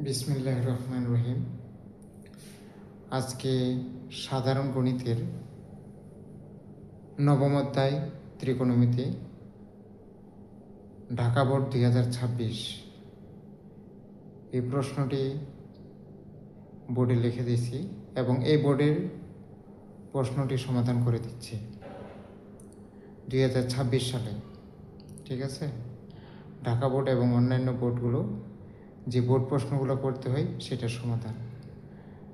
বিসমিল্লাহির রহমানির রহিম। আজকে সাধারণ গণিতের নবম অধ্যায় ত্রিকোণমিতি ঢাকা বোর্ড 2026 এই প্রশ্নটি বোর্ডে লিখে দিয়েছি এবং এই বোর্ডের প্রশ্নটি সমাধান করে দিচ্ছি 2026 সালে। ঠিক আছে, ঢাকা বোর্ড এবং অন্যান্য বোর্ডগুলো যে বোর্ড প্রশ্নগুলো করতে হয় সেটার সমাধান।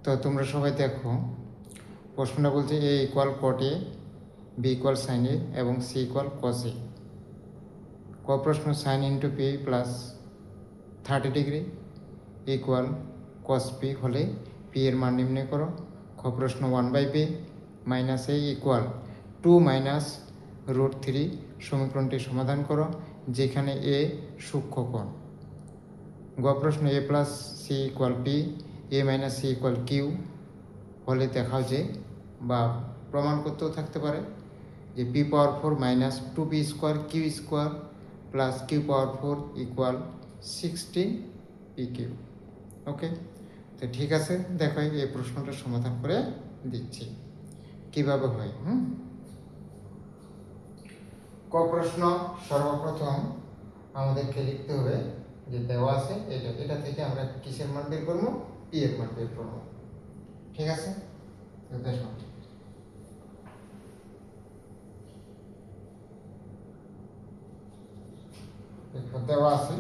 তো তোমরা সবাই দেখো, প্রশ্নটা বলছে এ ইকুয়াল কট এ, বি ইকুয়াল সাইন এ এবং সি ইকুয়াল কস এ। ক প্রশ্ন sign into P plus 30 degree equal cos P হলে পি এর মান নির্ণয় করো। খ প্রশ্ন 1/p মাইনাস এ ইকুয়াল 2 মাইনাস √3 সমীকরণটি সমাধান করো যেখানে এ সূক্ষ্মকোণ। গ প্রশ্ন A plus C equal P, A minus C equal Q হলে দেখাও যে, বা প্রমাণ করতেও থাকতে পারে যে P power 4 minus 2p square Q square plus Q power 4 equal 16 P Q. Okay, তো ঠিক আছে, দেখো এই প্রশ্নটা সমাধান করে দিচ্ছি কীভাবে হয়। ক প্রশ্ন সর্বপ্রথম আমাদেরকে লিখতে হবে যে দেওয়া আছে এটা থেকে আমরা কিসের মান বের করবো, পি এর মান বের করবো। ঠিক আছে, তো দেখো দেওয়া আছে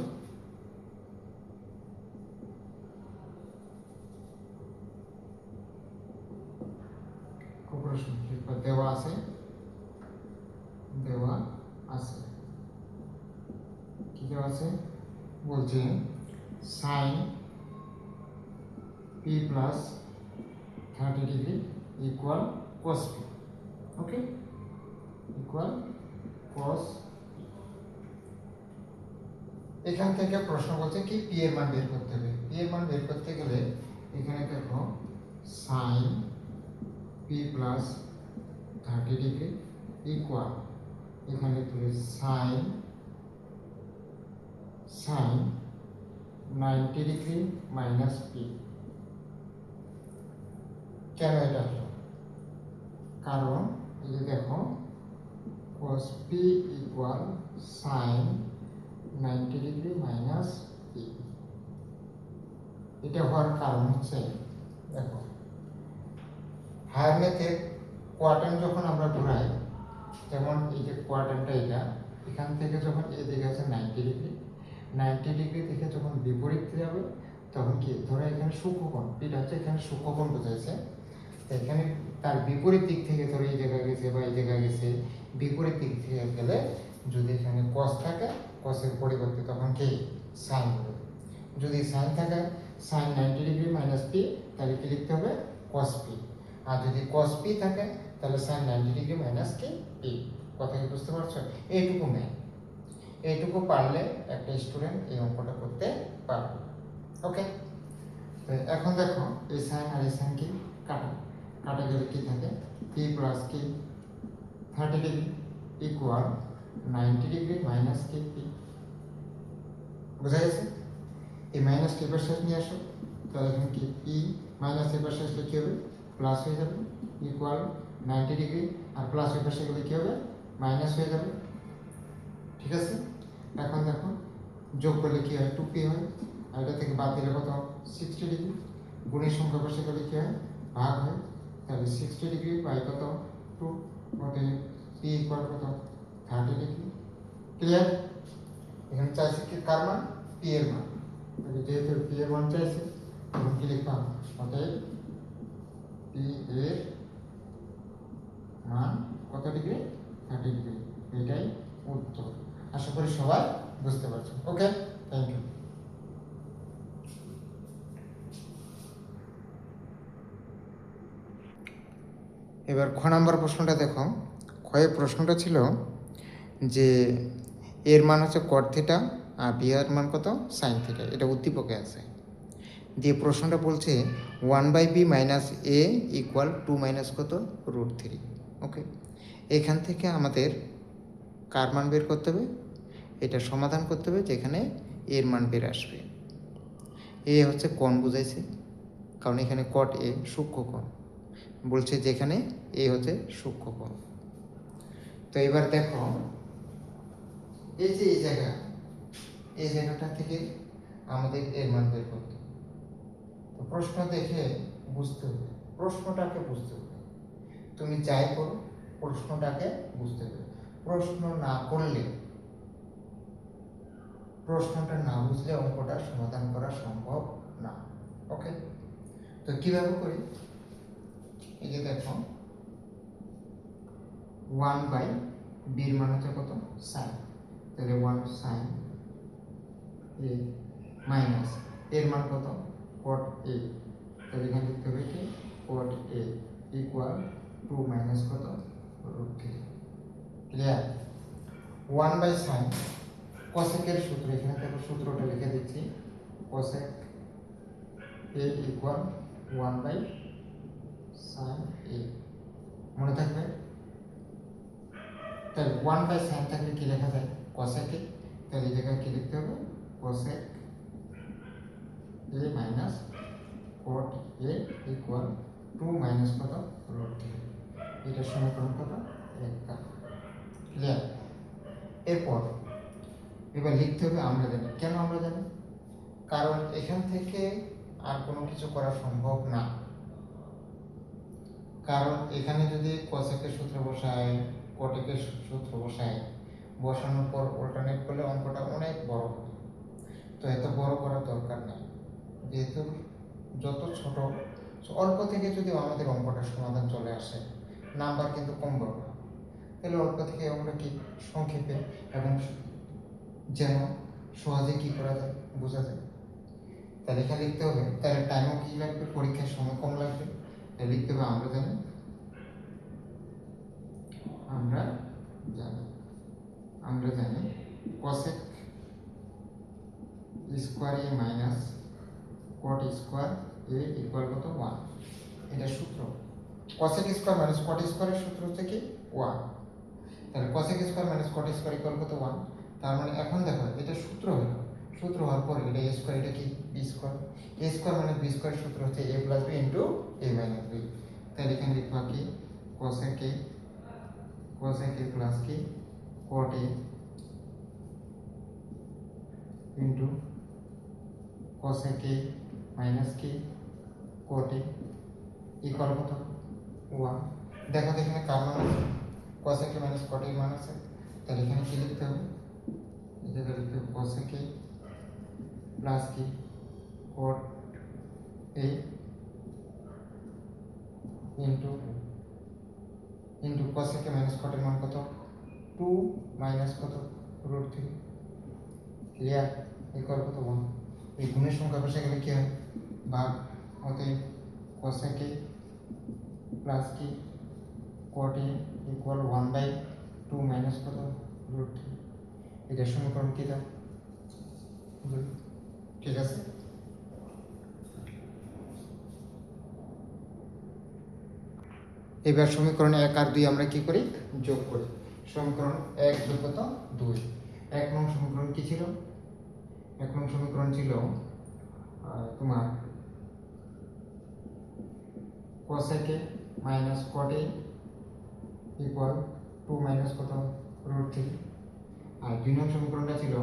দেওয়া আছে কি দেওয়া আছে বলছে sine P plus 30 degree equal cos P. Okay, equal cos. এখান থেকে প্রশ্ন বলছে কি পি এর মান বের করতে হবে। পি এর মান বের করতে গেলে এখানে দেখো sine P plus 30 degree equal, এখানে তুমি সাইন 90 ডিগ্রি মাইনাস পি। কেন এটা হলো? কারণ এই যে দেখো cos p equal sine 90 degree minus P. এটা হওয়ার কারণ হচ্ছে, দেখো হায়ার ম্যাথে কোয়ার্টার যখন আমরা ঘুরাই, যেমন এই যে কোয়ার্টারটা এটা এখান থেকে যখন এদিকে আছে 90 ডিগ্রি থেকে যখন বিপরীত যাবে তখন কি ধরো এখানে সূক্ষ্মকোণ, এটা হচ্ছে এখানে সূক্ষ্মকোণ বোঝাইছে, এখানে তার বিপরীত দিক থেকে ধরো এই জায়গায় গেছে বা এই জায়গায় গেছে, বিপরীত দিক থেকে গেলে যদি এখানে কস থাকে কসের পরিবর্তে তখন কি সাইন হবে। যদি সাইন থাকে সাইন 90 ডিগ্রি মাইনাস পি, তাহলে কি লিখতে হবে কস পি। আর যদি কস পি থাকে তাহলে সাইন 90 ডিগ্রি মাইনাস কি পি। কথা কি বুঝতে পারছো? এইটুকু নেই, এইটুকু পারলে একটা স্টুডেন্ট এই অঙ্কটা করতে পারবে। ওকে, তো এখন দেখো এই সাইন আর এই সাইন কি কাটা গেলে কি থাকে, পি প্লাস কি 30 ডিগ্রি ইকুয়াল 90 ডিগ্রি মাইনাস কি পি। বোঝা গেছে? এই মাইনাস টি পাশে নিয়ে আসো, তাহলে এখানে কি পি মাইনাস এ পাশে আসলে কি হবে প্লাস হয়ে যাবে ইকুয়াল 90 ডিগ্রি, আর প্লাস এ পাশে গেলে কি হবে মাইনাস হয়ে যাবে। ঠিক আছে, এখন দেখো যোগ করলে কি হয় 2p হয়, আর এটা থেকে বাদ দিলে কত 60 ডিগ্রি, গুণের সংখ্যা পাশে গেলে কি হয় ভাগ হয়, তাহলে 60 ডিগ্রি বাই কত 2, ওতে পি ইকুয়াল কত 30 ডিগ্রি। ক্লিয়ার? এখানে চাইছে কি কার মান, পি এর মান। যেহেতু পি এর মান চাইছে তখন কি লিখলাম, অতএব পি এর মান কত ডিগ্রি 30 ডিগ্রি। এটাই উত্তর। আশা করি সবাই বুঝতে পারছো। ওকে, থ্যাংক ইউ। এবার খ নাম্বার প্রশ্নটা দেখো। ক্ষয়ের প্রশ্নটা ছিল যে এর মান হচ্ছে কট থিটা আর বি এর মান কত সাইন থিটা, এটা উদ্দীপকে আছে। দিয়ে প্রশ্নটা বলছে 1/p মাইনাস এ ইকুয়াল 2 মাইনাস কত √3। ওকে, এখান থেকে আমাদের কার মান বের করতে হবে, এটা সমাধান করতে হবে যেখানে এর মান বের আসবে। এ হচ্ছে কোণ বুঝাইছে, কারণ এখানে কট এ সূক্ষ্ম কোণ বলছে, যেখানে এ হচ্ছে সূক্ষ্ম কোণ। তো এবার দেখো এই যে এই জায়গাটা থেকে আমাদের এর মান বের করতে হবে। তো প্রশ্ন দেখে বুঝতে হবে, প্রশ্নটাকে বুঝতে হবে। তুমি যাই করো প্রশ্নটাকে বুঝতে হবে। প্রশ্ন না করলে, প্রশ্নটা না বুঝলে অঙ্কটা সমাধান করা সম্ভব না। ওকে, তো কিভাবে করি? এই যে দেখো 1/b এর মান হচ্ছে কত? sin। তাহলে 1 sin a মাইনাস এর মান কত? cot a। তাহলে এখানে লিখতে হবে কি cot a ইকুয়াল 2 মাইনাস কত? √3। ক্লিয়ার? 1/sin cosec এর সূত্র, এখানে দেখো সূত্রটা লিখে দিচ্ছি। cosec a equal 1/sin a, মনে থাকবে? তাহলে 1/sin থাকলে কি লেখা যায়? cosec a। তাহলে এই জায়গায় কি লিখতে হবে? cosec a minus cot a equal 2 minus কত? √3। এটা সমীকরণ কত? 1। ক্লিয়ার? এরপর এবার লিখতে হবে আমরা জানি। কেন আমরা জানি? কারণ এখান থেকে আর কোনো কিছু করা সম্ভব না। কারণ এখানে যদি cosec-এর সূত্র বসায়, cot-এর সূত্র বসায়, বসানোর পর অল্টারনেট করলে অঙ্কটা অনেক বড় হবে। তো এত বড় করার দরকার নেই, যেহেতু যত ছোট অল্প থেকে যদি আমাদের অঙ্কটা সমাধান চলে আসে, নাম্বার কিন্তু কম বড় না। তাহলে অল্প থেকে আমরা কি সংক্ষেপে এবং যেন সহজে কি করা যায় বোঝা যায়। তাহলে এখানে লিখতে হবে, তাহলে টাইমও কি লাগবে? পরীক্ষার সময় কম লাগবে। তাহলে লিখতে হবে আমরা জানি cosec square a minus cot square a equal কত? 1। এটা সূত্র। cosec স্কয়ার মাইনাস cot স্কয়ারের সূত্র হচ্ছে কি? 1। তাহলে cosec square minus cot square equal কত? 1। তার মানে এখন দেখো এটা সূত্র হলো, সূত্র হওয়ার পর এটা a স্কয়ার, এটা কি b স্কয়ার। a স্কয়ার মানে b স্কয়ার সূত্র হচ্ছে a plus b into a minus b। তাহলে এখানে লিখবা কি cosec a প্লাস কি cot a into cosec a minus কি cot a ইকুয়াল কত? 1। দেখো তো এখানে কার মান আছে? cosec a minus cot a এর মান আছে। তাহলে এখানে কি লিখতে হবে? এটা লিখতে হবে cosec a প্লাস কি cot a into cosec a minus cot এর মান কত? 2 মাইনাস কত? √3। ক্লিয়ার? ইকুয়াল কত? 1। এই গুণের সংখ্যা বসে গেলে কি হয়? ভাগ। অতএব cosec a প্লাস কি cot a ইকুয়াল 1/2 মাইনাস কত? √3। এটা সমীকরণ কি দাও? ঠিক আছে? এবার সমীকরণ 1 আর 2 আমরা কি করি? যোগ করি। সমীকরণ 1 যোগ কত? 2। 1 নং সমীকরণ কি ছিল? 1 নং সমীকরণ ছিল তোমার cosec a minus cot a equal 2 minus কত? √3। আর 2 নং সমীকরণটা ছিল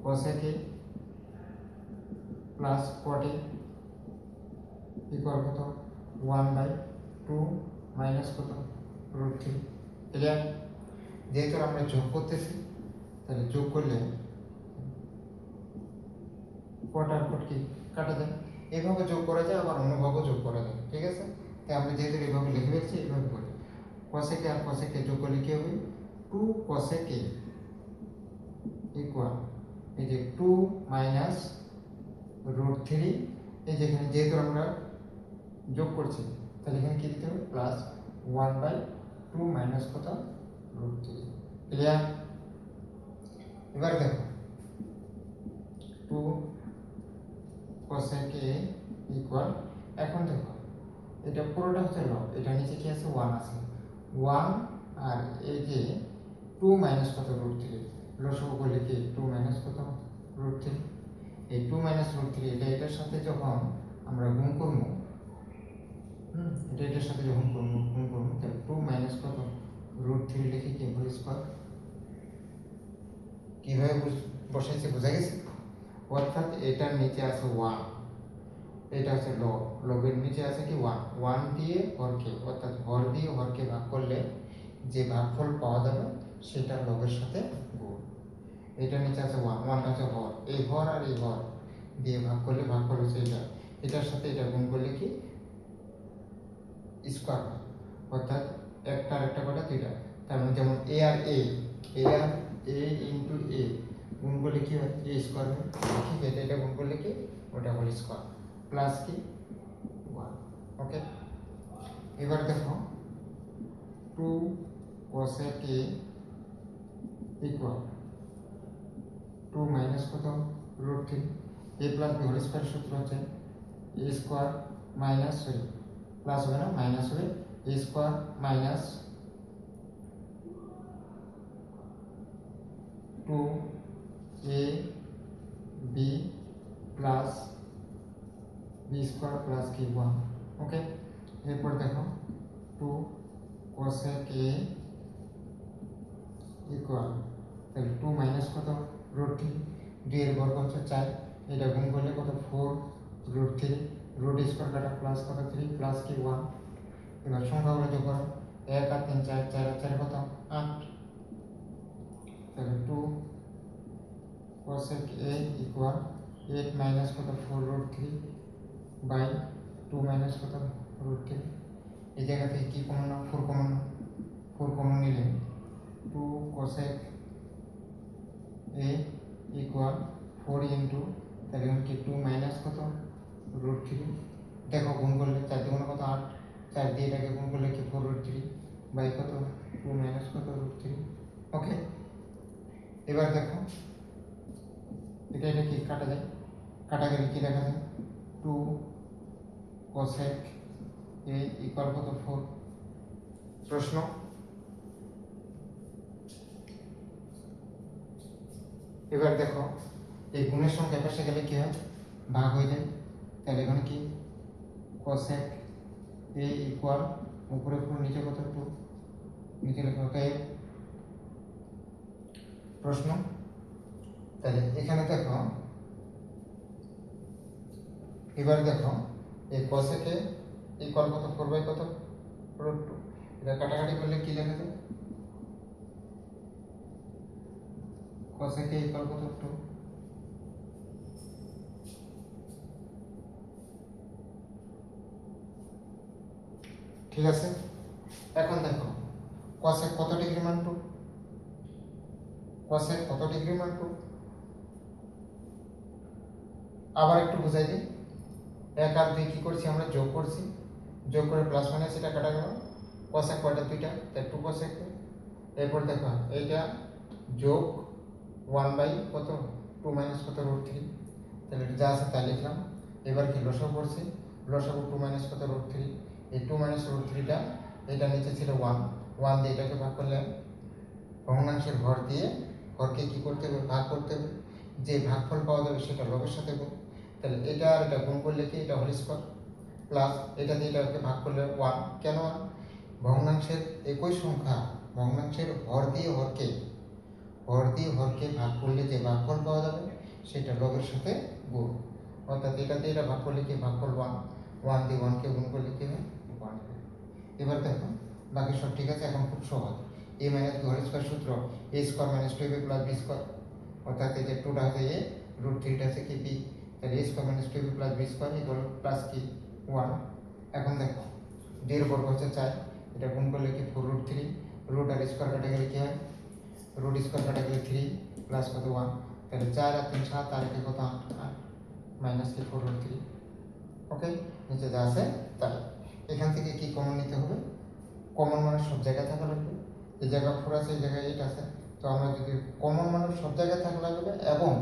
cosec a plus cot a equal কত? 1/2 মাইনাস কত? √3। ক্লিয়ার? যেহেতু আমরা যোগ করতেছি, তাহলে যোগ করলে cot আর cot কি কাটা যায়। এইভাবে যোগ করা যায়, আবার অন্যভাবেও যোগ করা যায়। ঠিক আছে? তাই আমরা যেহেতু এইভাবে লিখে ফেলছি, এইভাবে করি। cosec a R cosec a যোগ করলে কি হবে? 2 cosec a ইকুয়াল এই যে 2 মাইনাস √3। এই যেখানে যেহেতু আমরা যোগ করছি, তাহলে এখানে কি দিতে হবে? প্লাস 1/2 মাইনাস কত? √3। ক্লিয়ার? এবার দেখো 2 cosec a ইকুয়াল, এখন দেখো এটা পুরোটা হচ্ছে লব, এটা নিচে কি আছে? 1 আছে। 1 আর এই যে 2 মাইনাস কত? √3। লসাগু করলে কি 2 মাইনাস কত? √3। এই 2 মাইনাস রুট থ্রি এটা এটার সাথে যখন আমরা গুণ করবো, এটা এটার সাথে যখন গুণ করবো তাহলে 2 মাইনাস কত রুট থ্রি লিখে কি হোল স্কোয়ার। কিভাবে বসাইছে বোঝা গেছে? অর্থাৎ এটার নিচে আছে 1, এটা হচ্ছে লব, লবের নিচে আছে কি 1, 1 দিয়ে হরকে অর্থাৎ হর দিয়ে হরকে ভাগ করলে যে ভাগফল পাওয়া যাবে সেটা লবের সাথে গুণ। এটার নিচে আছে 1, 1টা হচ্ছে হর, এই হর আর এই হর দিয়ে ভাগ করলে ভাগফল হচ্ছে এটা, এটার সাথে এটা গুণ করলে কি স্কোয়ার হয়, অর্থাৎ একটা আর একটা করে দুইটা। তার মানে যেমন এ আর এ ইন্টু এ গুণ করলে কি হয় এ স্কোয়ার হয়, ঠিক আছে? এটা গুণ করলে কি ওটা হোল স্কোয়ার প্লাস কি 1। ওকে, এবার দেখো 2 cosec a ইকুয়াল 2 মাইনাস কত রুট থ্রি, এ প্লাস বি হোল স্কোয়ার সূত্র হচ্ছে এ স্কোয়ার মাইনাস প্লাস হবে না মাইনাস হবে A square minus 2 a b plus B square plus কি 1। ওকে, এরপর দেখো 2 cosec a ইকুয়াল তাহলে 2 মাইনাস কত রুট থ্রি, 2 এর বর্গ হচ্ছে 4, এটা গুণ করলে কত 4 রুট থ্রি, রুট স্কোয়ার কাটা প্লাস কত 3 প্লাস কি 1। এবার সংখ্যাগুলো যোগ করো, 1 আর 3 4, 4 আর 4 কত 8, তাহলে 2 cosec a ইকুয়াল 8 মাইনাস কত 4 রুট থ্রি বাই 2 মাইনাস কত রুট থ্রি। এই জায়গা থেকে কি কমন না 4 কমন, 4 কমন নিলে 2 cosec a ইকুয়াল 4 ইন্টু তাহলে কি 2 মাইনাস কত রুট থ্রি, দেখো গুণ করলে 4 দুগুণে কত 8, 4 দিয়ে এটাকে গুণ করলে কি 4 রুট থ্রি বাই কত 2 মাইনাস কত রুট থ্রি। ওকে, এবার দেখো এটা এটা কি কাটা যায়, কাটা গেলে কি লেখা যায় 2 cosec a ইকুয়াল কত 4। প্রশ্ন, এবার দেখো এই গুণের সংখ্যা পাশে গেলে কি হয় ভাগ হয়ে যায়, তাহলে এখানে কি cosec a ইকুয়াল উপরে 4 নিচে কত 2, নিচে লেখা হতে প্রশ্ন। তাহলে এখানে দেখো এবার দেখো এই cosec a ইকুয়াল কত 4 বাই কত রুট 2, এটা কাটাকাটি করলে কি লেখা যায় cosec a ইকুয়াল কত 2। ঠিক আছে, এখন দেখো cosec কত ডিগ্রি মান 2, cosec কত ডিগ্রি মান 2, আবার একটু বুঝাই দিই। 1 আর 2 কি করছি আমরা যোগ করছি, যোগ করে প্লাস মাইনাস এটা কাটা গেল, cosec কয়টা দুইটা তাই 2 cosec। এরপর দেখো এইটা যোগ 1 বাই কত 2 মাইনাস কত রুট থ্রি, তাহলে এটা যা আছে তাই লিখলাম। এবার কি লসাগু করছি, লসাগু 2 মাইনাস কত রুট থ্রি, এই 2 মাইনাস রুট থ্রিটা এটা নিচে ছিল 1, 1 দিয়ে এটাকে ভাগ করলে ভগ্নাংশের হর দিয়ে হরকে কি করতে হবে ভাগ করতে হবে, যে ভাগফল পাওয়া যাবে সেটা লবের সাথে গুণ, তাহলে এটা আর এটা গুণ করলে কি এটা হোল স্কোয়ার প্লাস এটা দিয়ে এটাকে ভাগ করলে 1। কেন ভগ্নাংশের একই সংখ্যা ভগ্নাংশের হর দিয়ে হরকে ভাগ করলে যে ভাগফল পাওয়া যাবে সেটা লবের সাথে গুণ, অর্থাৎ এটা দিয়ে এটা ভাগ করলে কি ভাগফল 1, 1 দিয়ে 1কে গুণ করলে কি হয় 1। এবার দেখো বাকি সব ঠিক আছে, এখন খুব সহজ, a minus B whole square সূত্র a square minus 2ab plus B square, অর্থাৎ এই যে 2টা হচ্ছে a, রুট 3টা আছে কি b, তাহলে a square minus 2ab plus B square equal plus কি 1। এখন দেখো 2 এর বর্গ হচ্ছে 4, এটা গুণ করলে কি 4 রুট 3, রুট আর স্কোয়ার কাটা গেলে কি হয় রুট স্কোয়ার কাটা গেলে 3 প্লাস কত 1, তাহলে 4 আর 3 7 আর একে কত 8 মাইনাস কি 4 রুট 3। ওকে, নিচে যা আছে তাই। এখান থেকে কি কমন নিতে হবে, কমন মানে সব জায়গায় থাকা লাগবে, এই জায়গায় 4 আছে এই জায়গায় 8 আছে, তো আমরা যদি কমন মানে সব জায়গায় থাকা লাগবে এবং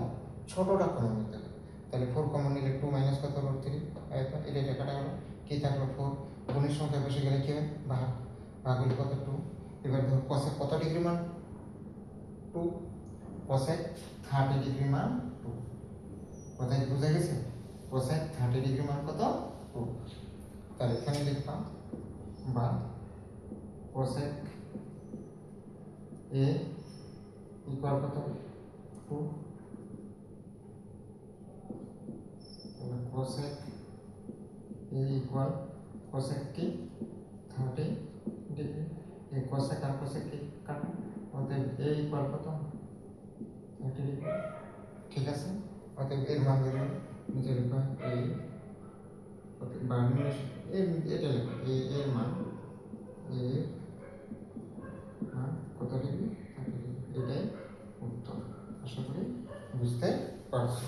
ছোটটা কমন নিতে হবে, তাহলে 4 কমন নিলে 2 মাইনাস কত রুট 3, এটা কাটা গেল, কি থাকলো 4, গুণের সংখ্যা বসে গেলে কি হয় ভাগ, ভাগ হলে কত 2। এবার দেখো cosec কত ডিগ্রি মান 2, cosec 30 ডিগ্রি মান 2, কোথায় বোঝা গেছে? কোসাইন 30 ডিগ্রি মান কত? 2। তাহলে এখানে লিখলাম বা কোসেক এ ইকুয়াল কত? 2। তাহলে কোসেক এ ইকুয়াল কোসেক কি 30 ডিগ্রি। এই কোসেক আর কোসেক কি কাটো, অতএব এ ইকুয়াল কত? 30 ডিগ্রি। ঠিক আছে, অতএব এর মান বের নিচে লিখো এ বা এটা লিখো এর মান কত ডিগ্রি? 30 ডিগ্রি। এটাই উত্তর। আশা করি বুঝতে পারছো।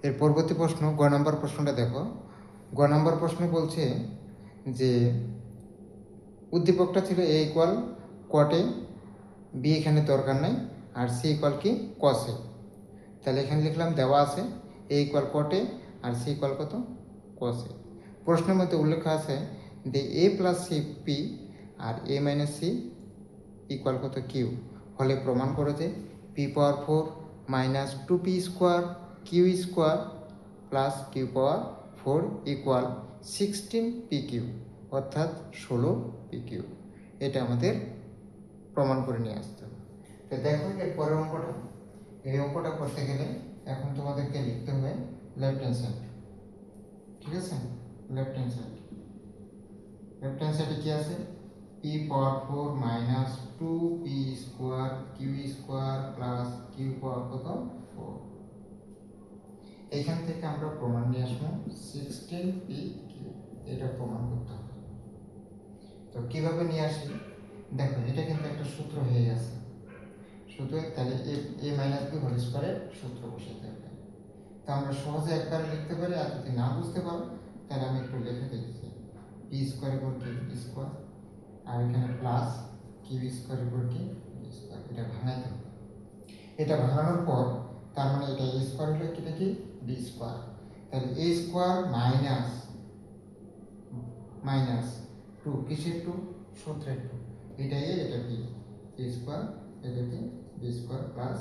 এর পরবর্তী প্রশ্ন গ নম্বর প্রশ্নটা দেখো। গ নম্বর প্রশ্ন বলছে যে উদ্দীপকটা ছিল এ ইকুয়াল কটে, বি এখানে দরকার নাই, আর সি ইকুয়াল কি কসে। তাহলে এখানে লিখলাম দেওয়া আছে এ ইকুয়াল কটে আর সি ইকুয়াল কত? কসে। প্রশ্নের মধ্যে উল্লেখ আছে যে এ প্লাস সি পি আর এ মাইনাস সি ইকুয়াল কত? কিউ। হলে প্রমাণ করো যে P power 4 minus 2p square Q square plus Q power 4 equal 16pq, অর্থাৎ 16pq। এটা আমাদের প্রমাণ করে নিয়ে আসতে হবে। তো দেখো এর পরের অঙ্কটা, এই অঙ্কটা করতে গেলে এখন তোমাদেরকে লিখতে হবে লেফট হ্যান্ড সাইড। ঠিক আছে, left hand side. Left hand সাইডে কি আছে? P power 4 minus 2p square Q square plus Q power কত? 4। এখান থেকে আমরা প্রমাণ নিয়ে আসবো 16pq। এটা প্রমাণ করতে হবে। তো কিভাবে নিয়ে আসি দেখো, এটা কিন্তু একটা সূত্র হয়ে গেছে। সূত্র তাহলে এ মাইনাস বি হোল স্কোয়ারের সূত্র বসাতে হবে। তো আমরা সহজে একবারে লিখতে পারি, আর যদি না বুঝতে পারো তাহলে আমি একটু লিখে দিচ্ছি। পি স্কোয়ার ইকুয়াল কি স্কোয়ার, আর এখানে প্লাস কিউ স্কোয়ার ইকুয়াল কি স্কোয়ার। এটা ভাঙাইতে হবে। এটা ভাঙানোর পর তার মানে এটা এ স্কোয়ার হলো কি দেখি বি স্কোয়ার। তাহলে এ স্কোয়ার মাইনাস মাইনাস 2 কিসের 2? সূত্রের 2। এটা এ এটা বি, এ স্কোয়ার এটা কি B square plus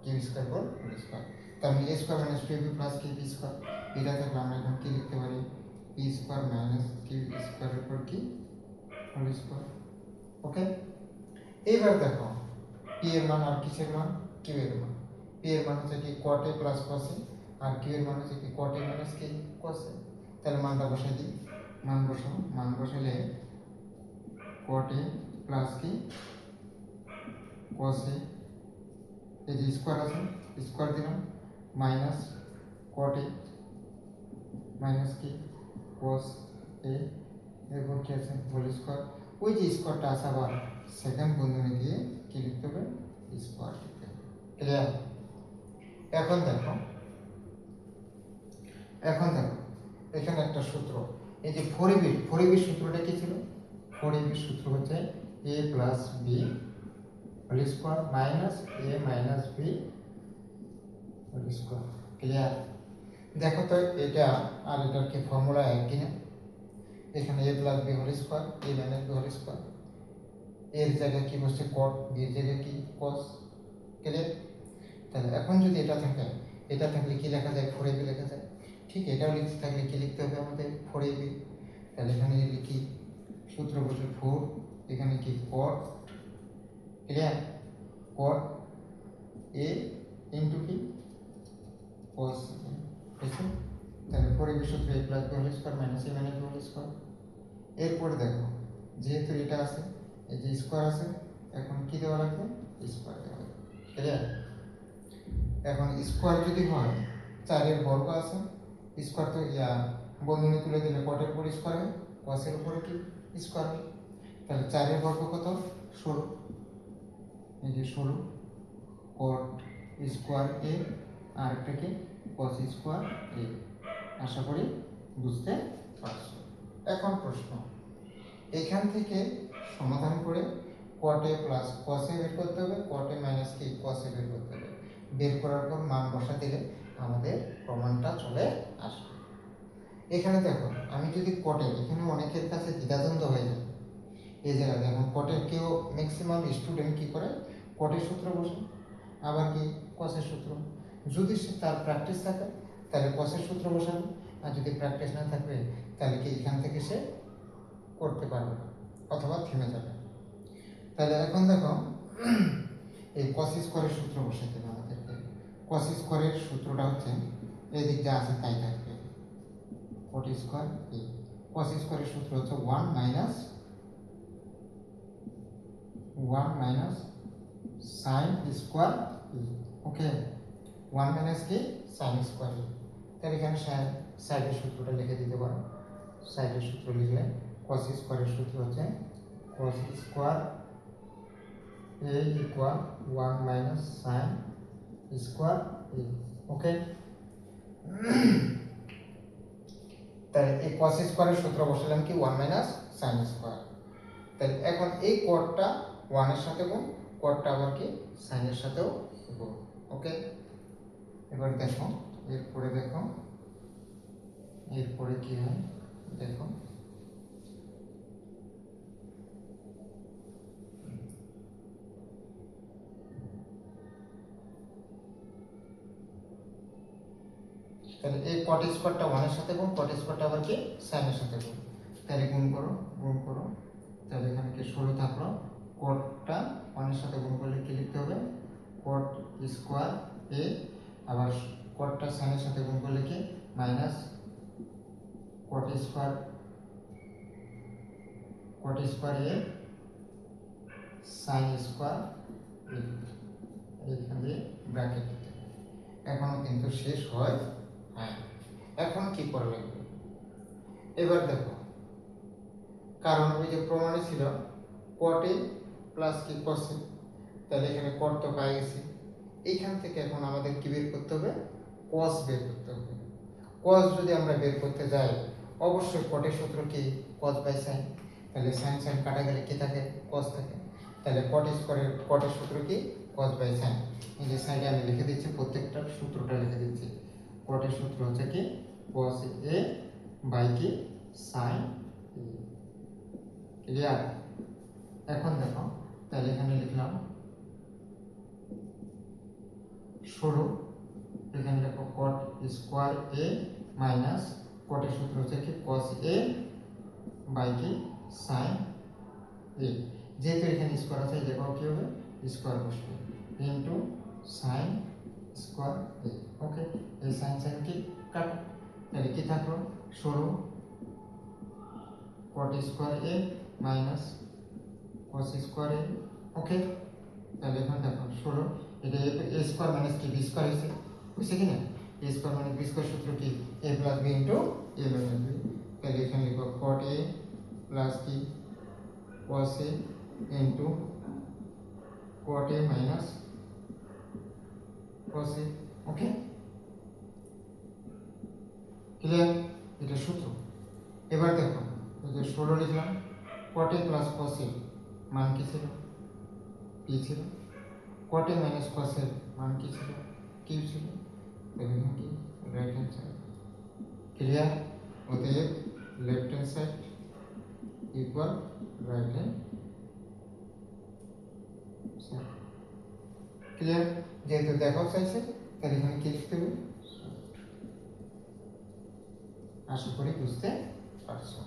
Q square বল হোল স্কোয়ার। তার মানে A square minus 2ab plus Q B square. এটা থাকলে আমরা এখন কি লিখতে পারি? পি স্কোয়ার মাইনাস কিউ স্কোয়ারের উপর কি হোল স্কোয়ার। ওকে, এইবার দেখো পি এর মান আর কিসের মান? কিউ এর মান। পি এর মান হচ্ছে কি কট এ প্লাস কস এ, আর কিউ এর মান হচ্ছে কি কট এ মাইনাস কি কস এ। তাহলে মানটা বসাই দিই। মান বসাও, মান বসালে কট এ প্লাস কি কস এ, এই যে স্কোয়ার আছে স্কোয়ার দিলাম, মাইনাস কট এ মাইনাস কি কস এ, এরপর কি আছে হোল স্কোয়ার। ওই যে স্কোয়ারটা আছে আবার সেকেন্ড বন্ধনী দিয়ে কি লিখতে হবে? স্কোয়ার লিখতে হবে। ক্লিয়ার? এখন দেখো এখানে একটা সূত্র, এই যে 4ab সূত্রটা কি ছিল? 4ab সূত্র হচ্ছে a plus B whole square minus A minus B whole square. Clear? দেখো তো এটা আর এটার কি ফর্মুলা এক কিনা? এখানে a plus B whole square A minus B whole square, এর জায়গায় কি বসছে কট, বি এর জায়গায় কি কস। ক্লিয়ার? তাহলে এখন যদি এটা থাকে, এটা থাকলে কি লেখা যায়? 4ab লেখা যায়। ঠিক এটাও লিখতে থাকলে কি লিখতে হবে আমাদের? 4ab। তাহলে এখানে লিখি সূত্র বসে 4, এখানে কি কট। ক্লিয়ার? কট এ ইন্টু কি কস হয়েছে। তাহলে 4ab সূত্র a plus B whole square minus A minus B whole square. এরপরে দেখো যেহেতু এটা আছে এই যে স্কোয়ার আছে, এখন কি দেওয়া লাগবে? স্কোয়ার দেওয়া লাগবে। ক্লিয়ার? এখন স্কোয়ার যদি হয় 4 এর বর্গ আছে, স্কোয়ার তো বন্ধনী তুলে দিলে কটের উপর স্কোয়ার হয়, কসের উপরে কি স্কোয়ার হয়। তাহলে 4 এর বর্গ কত? 16। এই যে 16 কট স্কোয়ার এ আর একটা কি কস স্কোয়ার এ। আশা করি বুঝতে পারছো। এখন প্রশ্ন, এখান থেকে সমাধান করে কট এ প্লাস কস এ বের করতে হবে, কট এ মাইনাস কি কস এ বের করতে হবে। বের করার পর মান বসা দিলে আমাদের প্রমাণটা চলে আসবে। এখানে দেখো আমি যদি কটে, এখানে অনেকের কাছে দ্বিধাদ্বন্দ্ব হয়ে যায় এই জায়গায় দেখুন কটের কেউ ম্যাক্সিমাম স্টুডেন্ট কি করে কটের সূত্র বসে, আবার কি কসের সূত্র। যদি তার প্র্যাকটিস থাকে তাহলে কসের সূত্র বসাবে, আর যদি প্র্যাকটিস না থাকবে তাহলে কি এখান থেকে সে করতে পারবে অথবা থেমে যাবে। তাহলে এখন দেখো এই কস স্কোয়ারের সূত্র বসাতে হবে আমাদেরকে। কস স্কোয়ারের সূত্রটা হচ্ছে এই দিক যা আছে তাই থাকবে, কট স্কোয়ার এ। কস স্কোয়ারের সূত্র হচ্ছে 1 মাইনাস সাইন স্কোয়ার ই। ওকে, 1 মাইনাস কি সাইন স্কোয়ার ই। তাহলে এখানে সাইডের সূত্রটা লিখে দিতে পারো। সাইডের সূত্র লিখলে কস স্কোয়ারের সূত্র হচ্ছে cos square a equal 1 minus sine square ই। ওকে, তাহলে এই কস স্কোয়ারের সূত্র বসালাম কি 1 মাইনাস সাইন স্কোয়ার। তাহলে এখন এই কোডটা 1 এর সাথে গুণ, কোডটা আবার কি সাইনের সাথেও গুণ। ওকে, এবার দেখো এরপরে দেখো এরপরে কি হয় দেখো। তাহলে এই কট স্কোয়ারটা 1 এর সাথে গুণ, কট স্কোয়ারটা আবার কি সাইনের সাথে গুণ। তাহলে গুণ করো। তাহলে এখানে কি 16 থাকলো, কটটা 1 এর সাথে গুণ করলে কি লিখতে হবে কট স্কোয়ার এ, আবার কটটা সাইনের সাথে গুণ করলে কি মাইনাস কট স্কোয়ার এ সাইন স্কোয়ার এ। এইখান দিয়ে ব্র্যাকেট দিতে হবে। এখনো কিন্তু শেষ হয়। হ্যাঁ, এখন কি করা লাগবে এবার দেখো, কারণ ওই যে প্রমাণে ছিল কটে প্লাস কি কসে, তাহলে এখানে কট তো পাই গেছি। এইখান থেকে এখন আমাদের কি বের করতে হবে কস বের করতে হবে। কস যদি আমরা বের করতে যাই অবশ্যই কটের সূত্র কি কস বাই সাইন, তাহলে সাইন সাইন কাটা গেলে কি থাকে কস থাকে। তাহলে কট স্কোয়ারের কটের সূত্র কি কস বাই সাইন। এই যে সাইডে আমি লিখে দিচ্ছি, প্রত্যেকটার সূত্রটা লিখে দিচ্ছি। কটের সূত্র হচ্ছে কি কস এ বাই কি সাইন এ। ক্লিয়ার? এখন দেখো তাহলে এখানে লিখলাম 16, এখানে দেখো কট স্কোয়ার এ মাইনাস কটের সূত্র হচ্ছে কি কস এ বাই কি সাইন এ। যেহেতু এখানে স্কোয়ার আছে দেখো কি হবে স্কোয়ার বসবে ইন্টু সাইন স্কোয়ার এ। ওকে, এই সাইন সাইন কি কাট, তাহলে কি থাকলো 16 cot square A minus cos square এ। ওকে, তাহলে এখন দেখো 16 এটা এ স্কোয়ার মাইনাস কি বি স্কোয়ার হয়েছে কি না, এ স্কোয়ার মাইনাস বি স্কোয়ার সূত্র কি এ প্লাস বি ইন্টু এ মাইনাস বি। তাহলে এখানে লিখো কট এ প্লাস কি কস এ ইন্টু কট এ মাইনাস কস এ। ওকে, ক্লিয়ার? এটা সূত্র। এবার দেখো এই যে 16 লিখলাম, কট এ প্লাস কস এ মান কি ছিল পি ছিল, কট এ মাইনাস কস এর মান কি ছিল কিউ ছিল। দেখুন কি রাইট হ্যান্ড সাইড। ক্লিয়ার? অতএব left hand side equal right hand side. Clear? যেহেতু দেখাও চাইছে তাহলে এখানে কি লিখতে হবে, আশা করি বুঝতে পারছো।